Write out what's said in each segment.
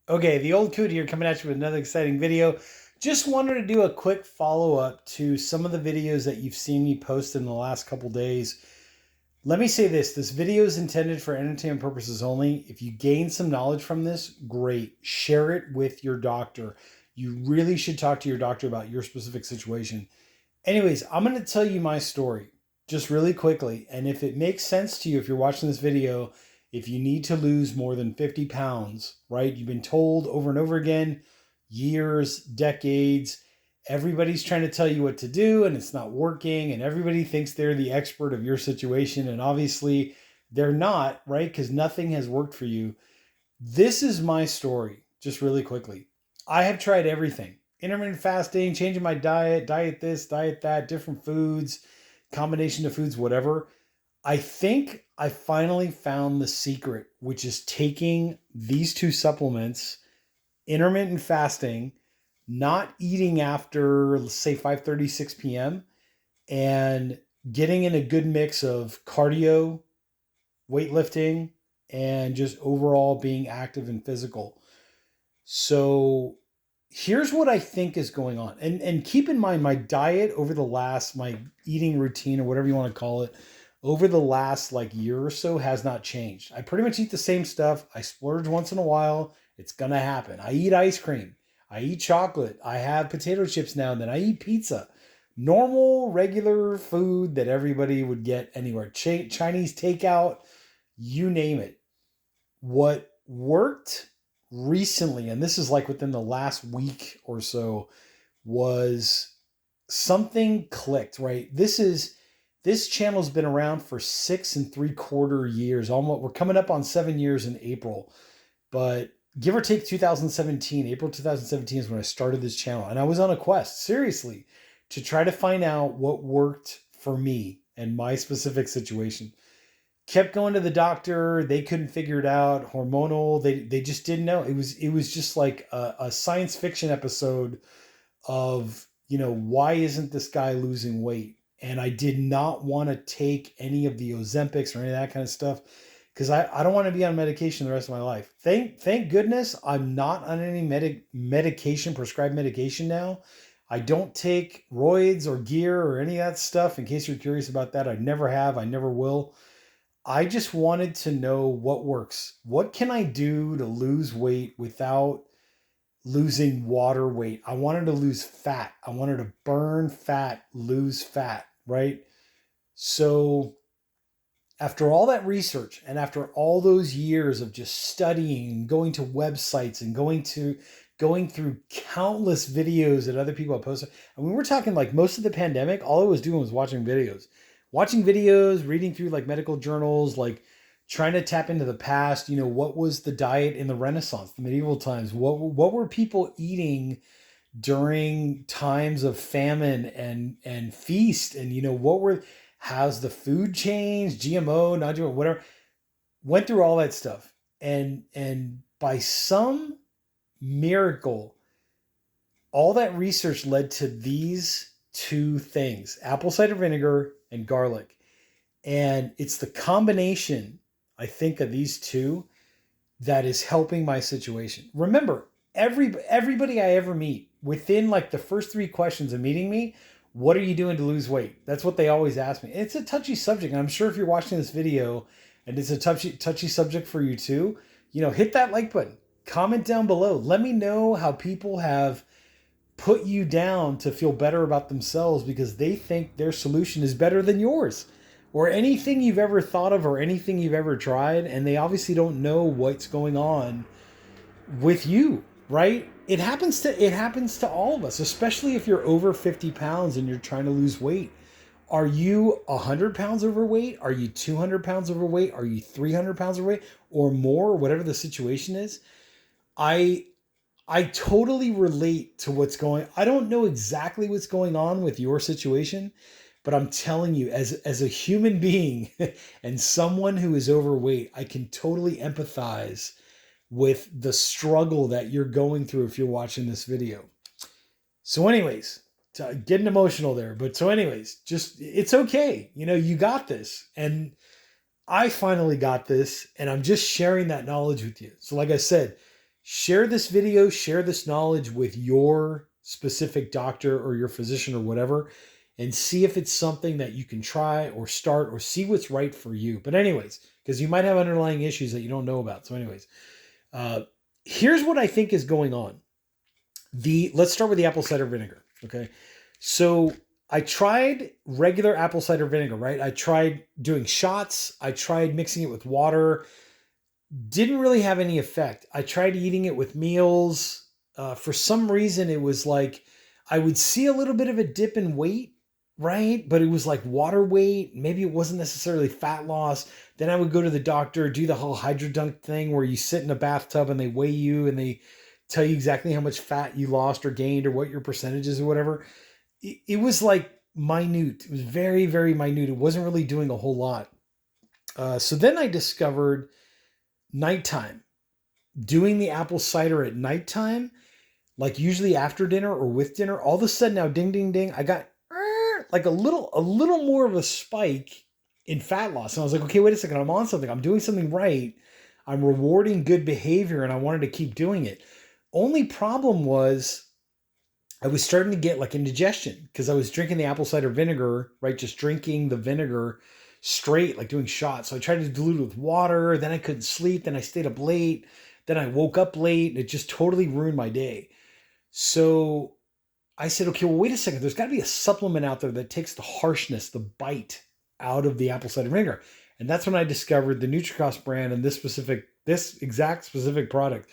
Okay, the old coot here coming at you with another exciting video. Just wanted to do a quick follow-up to some of the videos that you've seen me post in the last couple days. Let me say this video is intended for entertainment purposes only. If you gain some knowledge from this, great. Share it with your doctor. You really should talk to your doctor about your specific situation. Anyways, I'm going to tell you my story just really quickly. And if it makes sense to you, if you're watching this video, if you need to lose more than 50 pounds, right? You've been told over and over again, years, decades, everybody's trying to tell you what to do and it's not working. And everybody thinks they're the expert of your situation. And obviously they're not, right? Because nothing has worked for you. This is my story, just really quickly. I have tried everything: intermittent fasting, changing my diet this, diet that, different foods, combination of foods, whatever. I think I finally found the secret, which is taking these two supplements, intermittent fasting, not eating after, let's say, 5:30, 6 p.m., and getting in a good mix of cardio, weightlifting, and just overall being active and physical. So here's what I think is going on. And keep in mind, my diet over the last, my eating routine or whatever you want to call it, over the last like year or so has not changed. I pretty much eat the same stuff. I splurge once in a while. It's going to happen. I eat ice cream. I eat chocolate. I have potato chips now and then. I eat pizza. Normal, regular food that everybody would get anywhere. Chinese takeout, you name it. What worked recently, and this is like within the last week or so, was something clicked, right? This channel's been around for 6.75 years. Almost, we're coming up on 7 years in April, but give or take 2017, April 2017 is when I started this channel. And I was on a quest, seriously, to try to find out what worked for me and my specific situation. Kept going to the doctor. They couldn't figure it out. Hormonal. They just didn't know. It was just like a science fiction episode of, why isn't this guy losing weight? And I did not want to take any of the Ozempics or any of that kind of stuff because I don't want to be on medication the rest of my life. Thank goodness I'm not on any prescribed medication now. I don't take roids or gear or any of that stuff. In case you're curious about that, I never have. I never will. I just wanted to know what works. What can I do to lose weight without losing water weight? I wanted to lose fat. I wanted to burn fat, lose fat, right? So after all that research and after all those years of just studying, going to websites and going through countless videos that other people have posted. And we were talking like most of the pandemic, all I was doing was watching videos, reading through like medical journals, like trying to tap into the past. What was the diet in the Renaissance, the medieval times? What were people eating during times of famine and feast? And how's the food changed? GMO, not GMO, whatever. Went through all that stuff, and by some miracle, all that research led to these two things: apple cider vinegar and garlic. And it's the combination, I think, of these two that is helping my situation. Remember, everybody I ever meet, within like the first 3 questions of meeting me, what are you doing to lose weight? That's what they always ask me. It's a touchy subject. And I'm sure if you're watching this video and it's a touchy subject for you too, hit that like button, comment down below. Let me know how people have put you down to feel better about themselves because they think their solution is better than yours or anything you've ever thought of or anything you've ever tried. And they obviously don't know what's going on with you, right? It happens to all of us, especially if you're over 50 pounds and you're trying to lose weight. Are you 100 pounds overweight? Are you 200 pounds overweight? Are you 300 pounds overweight or more, whatever the situation is? I totally relate to what's going. I don't know exactly what's going on with your situation, but I'm telling you, as a human being and someone who is overweight, I can totally empathize with the struggle that you're going through if you're watching this video. So anyways, getting emotional there, but so anyways, just it's okay. You got this. And I finally got this, and I'm just sharing that knowledge with you. So like I said, share this video, share this knowledge with your specific doctor or your physician or whatever, and see if it's something that you can try or start or see what's right for you. But anyways, because you might have underlying issues that you don't know about. So anyways, here's what I think is going on. Let's start with the apple cider vinegar. Okay. So I tried regular apple cider vinegar, right? I tried doing shots. I tried mixing it with water. Didn't really have any effect. I tried eating it with meals. For some reason, it was like I would see a little bit of a dip in weight, right? But it was like water weight. Maybe it wasn't necessarily fat loss. Then I would go to the doctor, do the whole hydrodunk thing where you sit in a bathtub and they weigh you and they tell you exactly how much fat you lost or gained or what your percentage is or whatever. It was like minute. It was very, very minute. It wasn't really doing a whole lot. So then I discovered nighttime, doing the apple cider at nighttime, like usually after dinner or with dinner. All of a sudden now, ding, ding, ding, I got like a little more of a spike in fat loss. And I was like, okay, wait a second. I'm on something. I'm doing something right. I'm rewarding good behavior and I wanted to keep doing it. Only problem was I was starting to get like indigestion because I was drinking the apple cider vinegar, right? Just drinking the vinegar straight, like doing shots. So I tried to dilute it with water. Then I couldn't sleep. Then I stayed up late. Then I woke up late and it just totally ruined my day. So I said, okay, well, wait a second. There's got to be a supplement out there that takes the harshness, the bite out of the apple cider vinegar. And that's when I discovered the NutriCost brand and this exact specific product.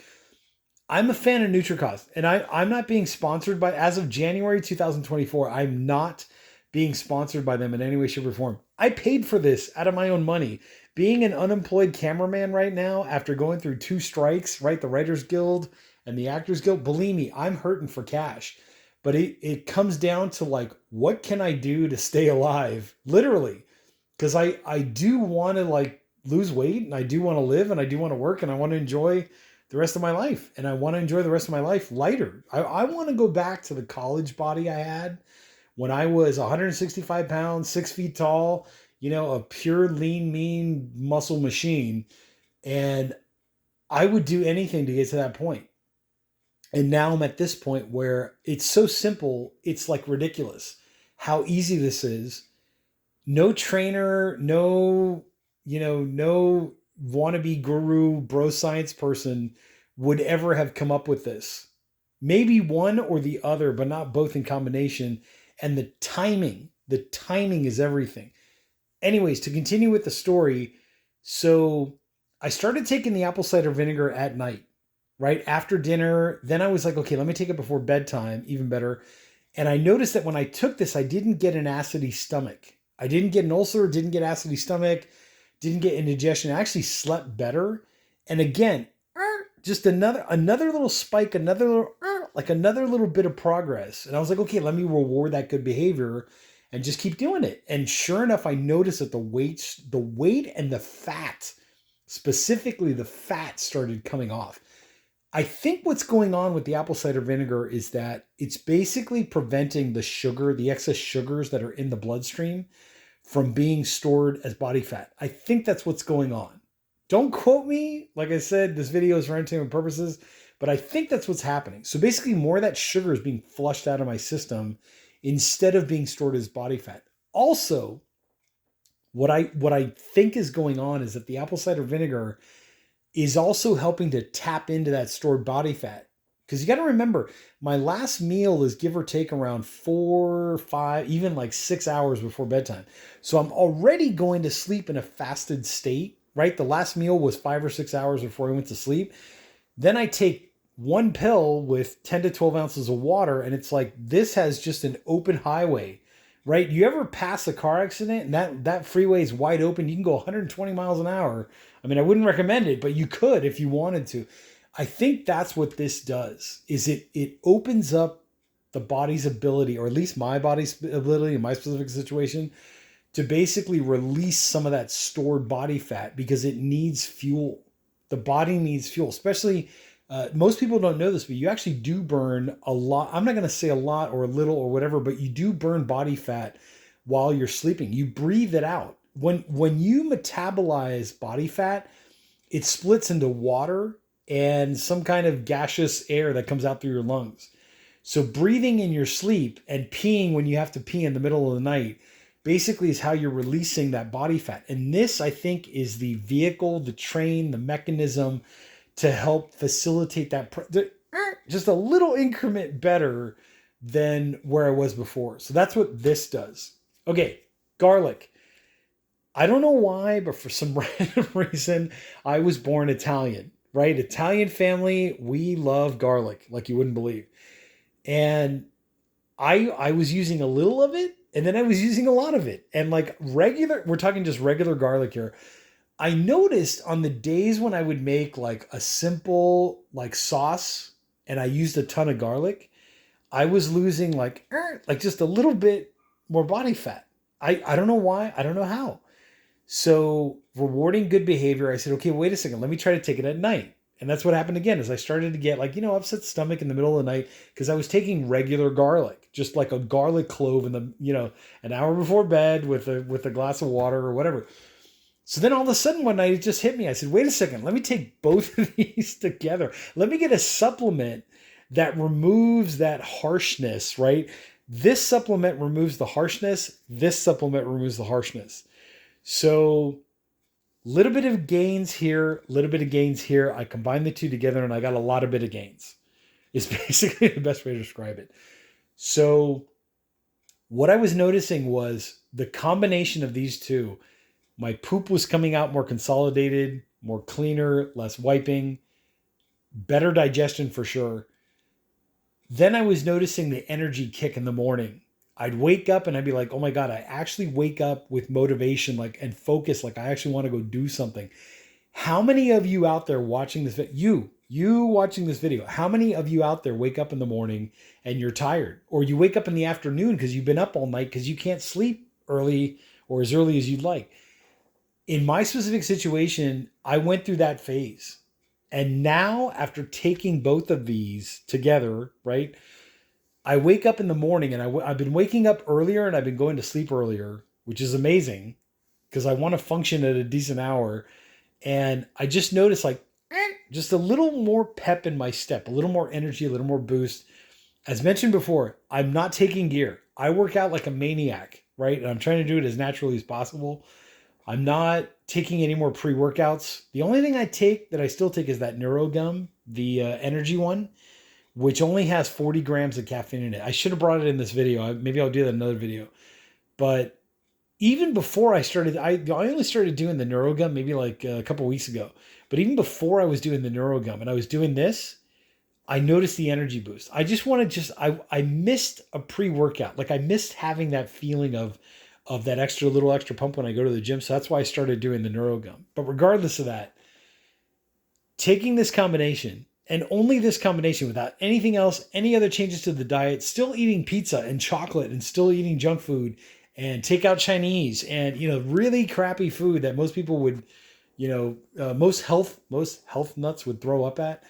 I'm a fan of NutriCost, and I'm not being sponsored by, as of January 2024, I'm not being sponsored by them in any way, shape, or form. I paid for this out of my own money. Being an unemployed cameraman right now, after going through 2 strikes, right, the Writers Guild and the Actors Guild, believe me, I'm hurting for cash. But it comes down to like, what can I do to stay alive? Literally. Because I do want to like lose weight and I do want to live and I do want to work and I want to enjoy the rest of my life. And I want to enjoy the rest of my life lighter. I want to go back to the college body I had when I was 165 pounds, 6 feet tall, a pure lean, mean muscle machine. And I would do anything to get to that point. And now I'm at this point where it's so simple, it's like ridiculous how easy this is. No trainer, no wannabe guru, bro science person would ever have come up with this. Maybe one or the other, but not both in combination. And the timing is everything. Anyways, to continue with the story. So I started taking the apple cider vinegar at night, right after dinner. Then I was like, okay, let me take it before bedtime, even better. And I noticed that when I took this, I didn't get an acidy stomach. I didn't get an ulcer, didn't get acidy stomach, didn't get indigestion. I actually slept better. And again, just another little spike, another little bit of progress. And I was like, okay, let me reward that good behavior and just keep doing it. And sure enough, I noticed that the weight and the fat, specifically the fat, started coming off. I think what's going on with the apple cider vinegar is that it's basically preventing the sugar, the excess sugars that are in the bloodstream from being stored as body fat. I think that's what's going on. Don't quote me. Like I said, this video is for entertainment purposes, but I think that's what's happening. So basically more of that sugar is being flushed out of my system instead of being stored as body fat. Also, what I think is going on is that the apple cider vinegar is also helping to tap into that stored body fat. Because you got to remember, my last meal is give or take around 4, 5, even like 6 hours before bedtime. So I'm already going to sleep in a fasted state, right? The last meal was 5 or 6 hours before I went to sleep. Then I take one pill with 10 to 12 ounces of water, and it's like, this has just an open highway, right? You ever pass a car accident and that freeway is wide open? You can go 120 miles an hour. I mean, I wouldn't recommend it, but you could if you wanted to. I think that's what this does, is it opens up the body's ability, or at least my body's ability in my specific situation, to basically release some of that stored body fat because it needs fuel. The body needs fuel, especially, most people don't know this, but you actually do burn a lot. I'm not going to say a lot or a little or whatever, but you do burn body fat while you're sleeping. You breathe it out. When you metabolize body fat, it splits into water and some kind of gaseous air that comes out through your lungs. So breathing in your sleep and peeing when you have to pee in the middle of the night basically is how you're releasing that body fat. And this, I think, is the vehicle, the train, the mechanism to help facilitate that just a little increment better than where I was before. So that's what this does. Okay, garlic. I don't know why, but for some random reason, I was born Italian, right? Italian family, we love garlic like you wouldn't believe. And I was using a little of it, and then I was using a lot of it. And like regular, we're talking just regular garlic here. I noticed on the days when I would make like a simple like sauce and I used a ton of garlic, I was losing like just a little bit more body fat. I don't know why. I don't know how. So rewarding good behavior, I said, okay, wait a second. Let me try to take it at night. And that's what happened again, is I started to get like, upset stomach in the middle of the night because I was taking regular garlic, just like a garlic clove in the, an hour before bed with a glass of water or whatever. So then all of a sudden one night it just hit me. I said, wait a second, let me take both of these together. Let me get a supplement that removes that harshness, right? This supplement removes the harshness. This supplement removes the harshness. So little bit of gains here, little bit of gains here. I combined the two together and I got a lot of bit of gains. Is basically the best way to describe it. So what I was noticing was the combination of these two. My poop was coming out more consolidated, more cleaner, less wiping, better digestion for sure. Then I was noticing the energy kick in the morning. I'd wake up and I'd be like, oh my God, I actually wake up with motivation, like, and focus, like I actually want to go do something. How many of you out there watching this video, you watching this video, how many of you out there wake up in the morning and you're tired, or you wake up in the afternoon because you've been up all night because you can't sleep early or as early as you'd like? In my specific situation, I went through that phase. And now after taking both of these together, right, I wake up in the morning and I've been waking up earlier and I've been going to sleep earlier, which is amazing because I want to function at a decent hour. And I just noticed like just a little more pep in my step, a little more energy, a little more boost. As mentioned before, I'm not taking gear. I work out like a maniac, right? And I'm trying to do it as naturally as possible. I'm not taking any more pre-workouts. The only thing I take that I still take is that Neuro Gum, the energy one, which only has 40 grams of caffeine in it. I should have brought it in this video. Maybe I'll do that in another video. But even before I started, I only started doing the Neuro Gum maybe like a couple weeks ago. But even before I was doing the Neuro Gum and I was doing this, I noticed the energy boost. I just want to I missed a pre-workout. Like I missed having that feeling of that little extra pump when I go to the gym. So that's why I started doing the Neuro Gum. But regardless of that, taking this combination and only this combination without anything else, any other changes to the diet, still eating pizza and chocolate and still eating junk food and take out Chinese and, really crappy food that most people would, most health nuts would throw up at.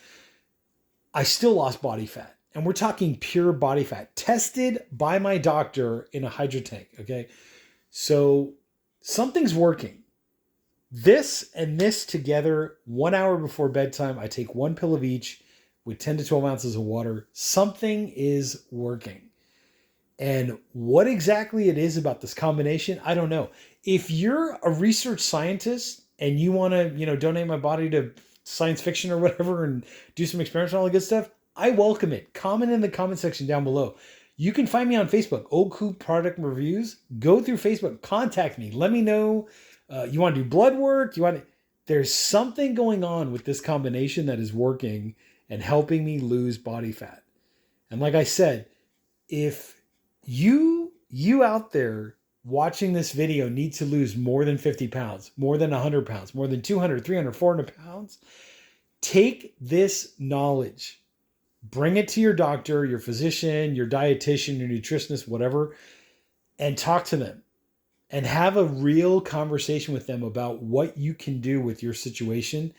I still lost body fat. And we're talking pure body fat tested by my doctor in a hydro tank. Okay. So something's working. This and this together, 1 hour before bedtime, I take one pill of each with 10 to 12 ounces of water. Something is working. And what exactly it is about this combination, I don't know. If you're a research scientist and you want to, donate my body to science fiction or whatever and do some experiments and all the good stuff, I welcome it. Comment in the comment section down below. You can find me on Facebook, Old Coop Product Reviews. Go through Facebook, contact me. Let me know you want to do blood work. There's something going on with this combination that is working and helping me lose body fat. And like I said, if you out there watching this video need to lose more than 50 pounds, more than 100 pounds, more than 200, 300, 400 pounds, take this knowledge. Bring it to your doctor, your physician, your dietitian, your nutritionist, whatever, and talk to them and have a real conversation with them about what you can do with your situation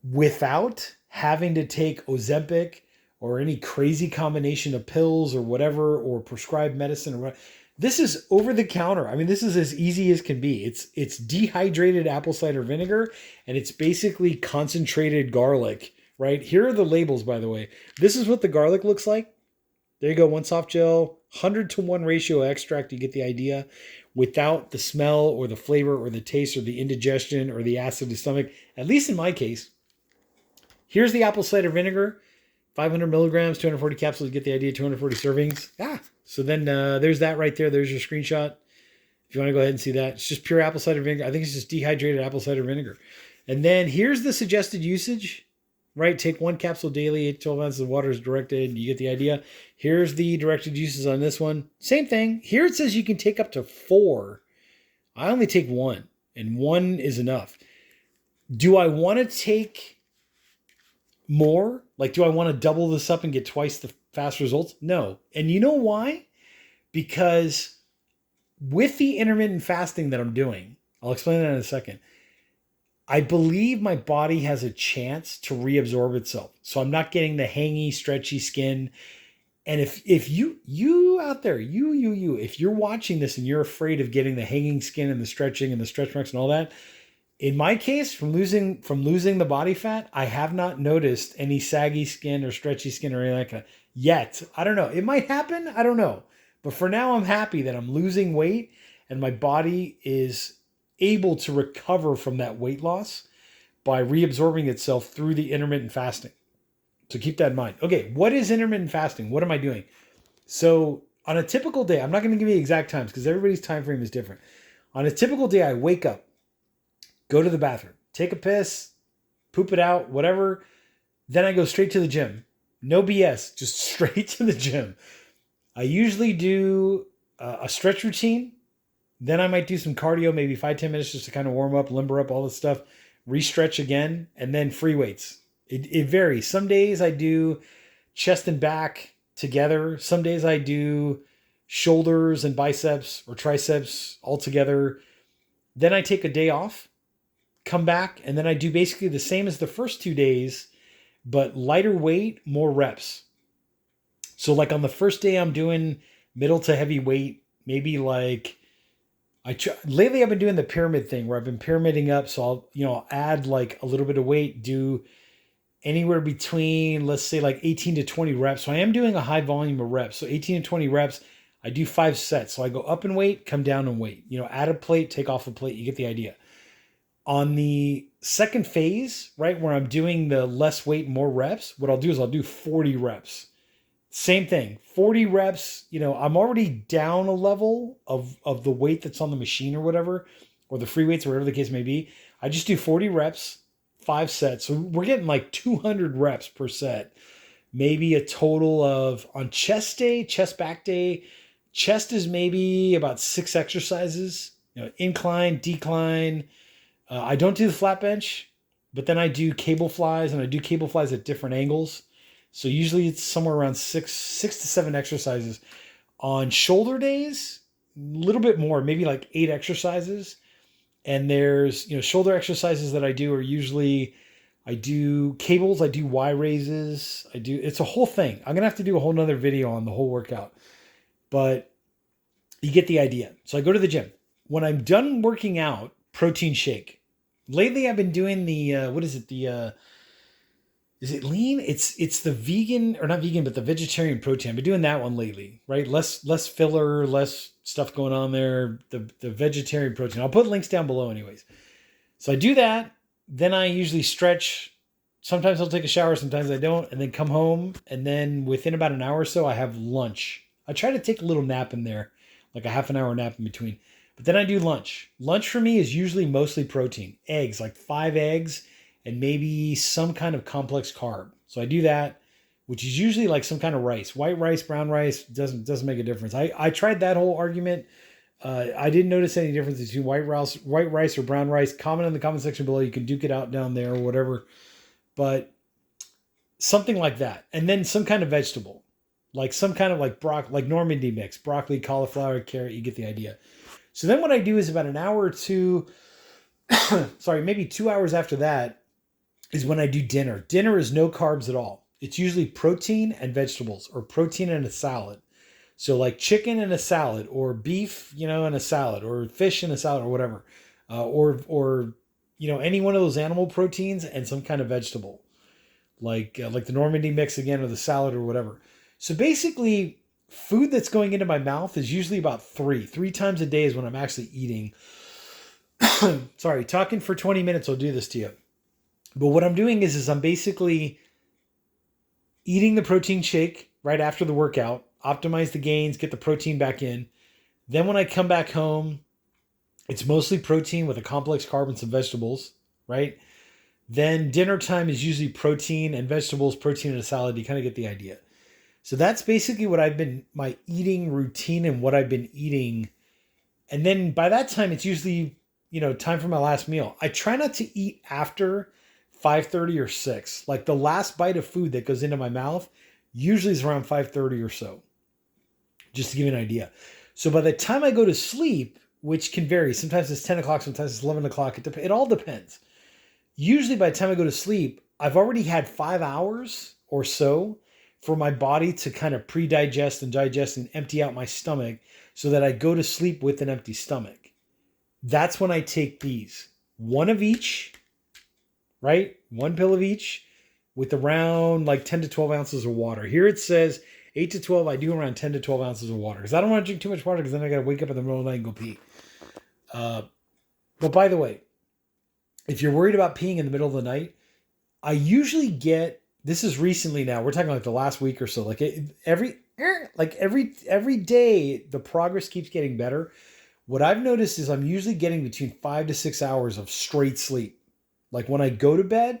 without having to take Ozempic or any crazy combination of pills or whatever, or prescribed medicine or whatever. This is over the counter. I mean, this is as easy as can be. It's dehydrated apple cider vinegar, and it's basically concentrated garlic, right? Here are the labels, by the way. This is what the garlic looks like. There you go, 1 soft gel, 100-to-1 ratio extract, you get the idea, without the smell or the flavor or the taste or the indigestion or the acid of the stomach, at least in my case. Here's the apple cider vinegar, 500 milligrams, 240 capsules, you get the idea, 240 servings. So then there's that right there. There's your screenshot. If you want to go ahead and see that. It's just pure apple cider vinegar. I think it's just dehydrated apple cider vinegar. And then here's the suggested usage. Right, take 1 capsule daily, 8 to 12 ounces of water is directed. You get the idea. Here's the directed uses on this one. Same thing. Here it says you can take up to 4. I only take 1, and 1 is enough. Do I want to take more? Like, do I want to double this up and get twice the fast results? No. And you know why? Because with the intermittent fasting that I'm doing, I'll explain that in a second, I believe my body has a chance to reabsorb itself. So I'm not getting the hangy, stretchy skin. And if you out there, if you're watching this and you're afraid of getting the hanging skin and the stretching and the stretch marks and all that, in my case, from losing the body fat, I have not noticed any saggy skin or stretchy skin or anything like that yet. I don't know. It might happen. I don't know. But for now, I'm happy that I'm losing weight and my body is able to recover from that weight loss by reabsorbing itself through the intermittent fasting. So keep that in mind. Okay, what is intermittent fasting? What am I doing? So on a typical day, I'm not going to give you exact times because everybody's time frame is different. On a typical day, I wake up, go to the bathroom, take a piss, poop it out, whatever. Then I go straight to the gym. No BS, just straight to the gym. I usually do a stretch routine. Then I might do some cardio, maybe 5-10 minutes just to kind of warm up, limber up, all this stuff. Re-stretch again, and then free weights. It varies. Some days I do chest and back together. Some days I do shoulders and biceps or triceps all together. Then I take a day off, come back, and then I do basically the same as the first 2 days, but lighter weight, more reps. So like on the first day, I'm doing middle to heavy weight, maybe like lately I've been doing the pyramid thing where I've been pyramiding up. So I'll add like a little bit of weight, do anywhere between, let's say like 18 to 20 reps. So I am doing a high volume of reps. So 18 to 20 reps, I do 5 sets. So I go up in weight, come down in weight, add a plate, take off a plate. You get the idea. On the second phase, right, where I'm doing the less weight, more reps, what I'll do is I'll do 40 reps. Same thing, 40 reps, I'm already down a level of the weight that's on the machine or whatever, or the free weights or whatever the case may be. I just do 40 reps, 5 sets. So we're getting like 200 reps per set. Maybe a total of, on chest day, chest back day, chest is maybe about 6 exercises, incline, decline. I don't do the flat bench, but then I do cable flies, and I do cable flies at different angles. So usually it's somewhere around 6 to 7 exercises. On shoulder days, a little bit more, maybe like 8 exercises. And there's, shoulder exercises that I do are usually, I do cables, I do Y raises, it's a whole thing. I'm going to have to do a whole nother video on the whole workout, but you get the idea. So I go to the gym. When I'm done working out, protein shake. Lately I've been doing the, is it lean? It's the vegan, or not vegan, but the vegetarian protein. I've been doing that one lately, right? Less filler, less stuff going on there. The vegetarian protein. I'll put links down below anyways. So I do that. Then I usually stretch. Sometimes I'll take a shower, sometimes I don't, and then come home. And then within about an hour or so, I have lunch. I try to take a little nap in there, like a half an hour nap in between. But then I do lunch. Lunch for me is usually mostly protein. Eggs, like 5 eggs, and maybe some kind of complex carb. So I do that, which is usually like some kind of rice. White rice, brown rice, doesn't make a difference. I tried that whole argument. I didn't notice any difference between white rice or brown rice. Comment in the comment section below. You can duke it out down there or whatever. But something like that. And then some kind of vegetable. Like some kind of like like Normandy mix. Broccoli, cauliflower, carrot. You get the idea. So then what I do is about an hour or two, maybe 2 hours after that, is when I do dinner. Dinner is no carbs at all. It's usually protein and vegetables, or protein and a salad. So like chicken and a salad, or beef, and a salad, or fish and a salad, or whatever. Or any one of those animal proteins and some kind of vegetable. like the Normandy mix again, or the salad or whatever. So basically, food that's going into my mouth is usually about three times a day is when I'm actually eating. Sorry, talking for 20 minutes will do this to you. But what I'm doing is I'm basically eating the protein shake right after the workout, optimize the gains, get the protein back in. Then when I come back home, it's mostly protein with a complex carb and some vegetables, right? Then dinner time is usually protein and vegetables, protein and a salad. You kind of get the idea. So that's basically what my eating routine and what I've been eating. And then by that time, it's usually, time for my last meal. I try not to eat after 5:30 or 6. Like the last bite of food that goes into my mouth usually is around 5:30 or so, just to give you an idea. So by the time I go to sleep, which can vary, sometimes it's 10 o'clock, sometimes it's 11 o'clock. It all depends. Usually by the time I go to sleep, I've already had 5 hours or so for my body to kind of pre-digest and digest and empty out my stomach so that I go to sleep with an empty stomach. That's when I take these. One of each, right? One pill of each with around like 10 to 12 ounces of water. Here it says 8 to 12. I do around 10 to 12 ounces of water because I don't want to drink too much water because then I got to wake up in the middle of the night and go pee. But by the way, if you're worried about peeing in the middle of the night, I usually get, this is recently now, we're talking like the last week or so, like every day, the progress keeps getting better. What I've noticed is I'm usually getting between 5 to 6 hours of straight sleep. Like when I go to bed,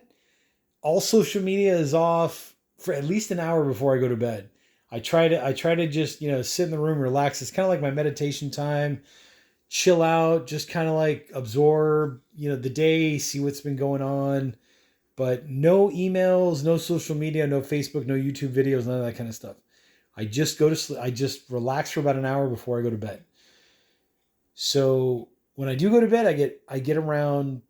all social media is off for at least an hour before I go to bed. I try to just, sit in the room, relax. It's kind of like my meditation time, chill out, just kind of like absorb, the day, see what's been going on, but no emails, no social media, no Facebook, no YouTube videos, none of that kind of stuff. I just go to sleep. I just relax for about an hour before I go to bed. So when I do go to bed, I get around,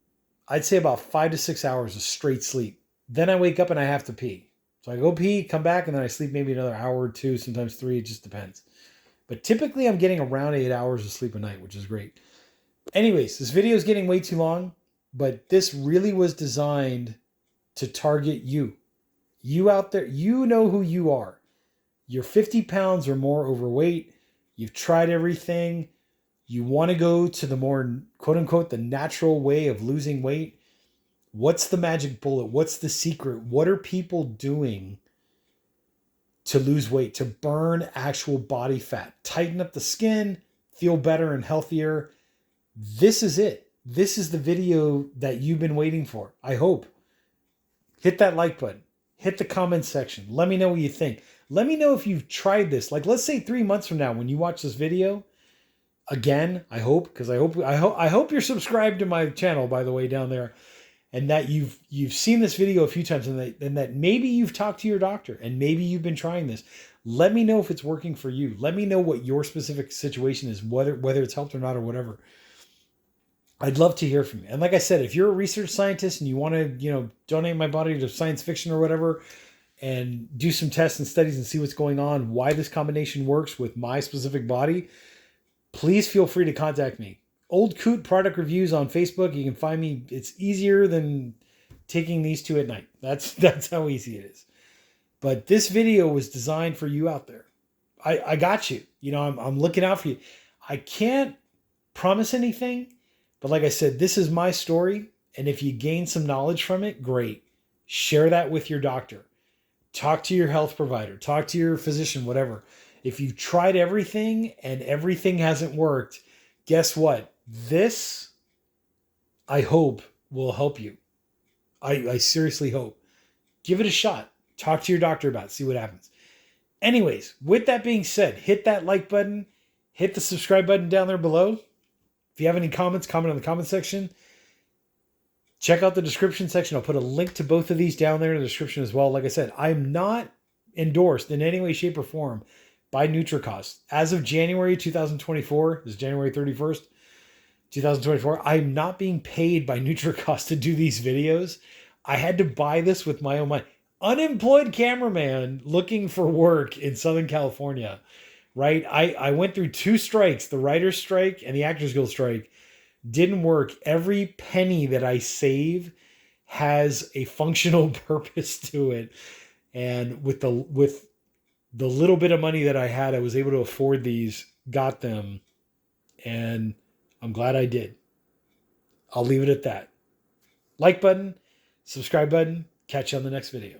I'd say about 5 to 6 hours of straight sleep. Then I wake up and I have to pee. So I go pee, come back, and then I sleep maybe another hour or two, sometimes 3, it just depends. But typically I'm getting around 8 hours of sleep a night, which is great. Anyways, this video is getting way too long, but this really was designed to target you. You out there, you know who you are. You're 50 pounds or more overweight. You've tried everything. You want to go to the more, quote unquote, the natural way of losing weight. What's the magic bullet? What's the secret? What are people doing to lose weight, to burn actual body fat, tighten up the skin, feel better and healthier? This is it. This is the video that you've been waiting for. I hope. Hit that like button. Hit the comment section. Let me know what you think. Let me know if you've tried this. Like, let's say 3 months from now, when you watch this video, again, I hope, because I hope you're subscribed to my channel, by the way, down there, and that you've seen this video a few times, and that maybe you've talked to your doctor, and maybe you've been trying this. Let me know if it's working for you. Let me know what your specific situation is, whether it's helped or not or whatever. I'd love to hear from you. And like I said, if you're a research scientist and you want to, donate my body to science fiction or whatever, and do some tests and studies and see what's going on, why this combination works with my specific body, please feel free to contact me. Old Coot product reviews on Facebook. You can find me. It's easier than taking these two at night. That's how easy it is. But this video was designed for you out there. I got you. I'm looking out for you. I can't promise anything, but like I said, this is my story. And if you gain some knowledge from it, great. Share that with your doctor. Talk to your health provider. Talk to your physician, whatever. If you've tried everything and everything hasn't worked, guess what? This, I hope, will help you. I seriously hope. Give it a shot. Talk to your doctor about it. See what happens. Anyways, with that being said, hit that like button. Hit the subscribe button down there below. If you have any comments, comment in the comment section. Check out the description section. I'll put a link to both of these down there in the description as well. Like I said, I'm not endorsed in any way, shape, or form by NutriCost. As of January 2024, this is January 31st, 2024, I'm not being paid by NutriCost to do these videos. I had to buy this with my own money. Unemployed cameraman looking for work in Southern California, right? I went through 2 strikes, the writer's strike and the Actors Guild strike. Didn't work. Every penny that I save has a functional purpose to it. And with the little bit of money that I had, I was able to afford these, got them, and I'm glad I did. I'll leave it at that. Like button, subscribe button, catch you on the next video.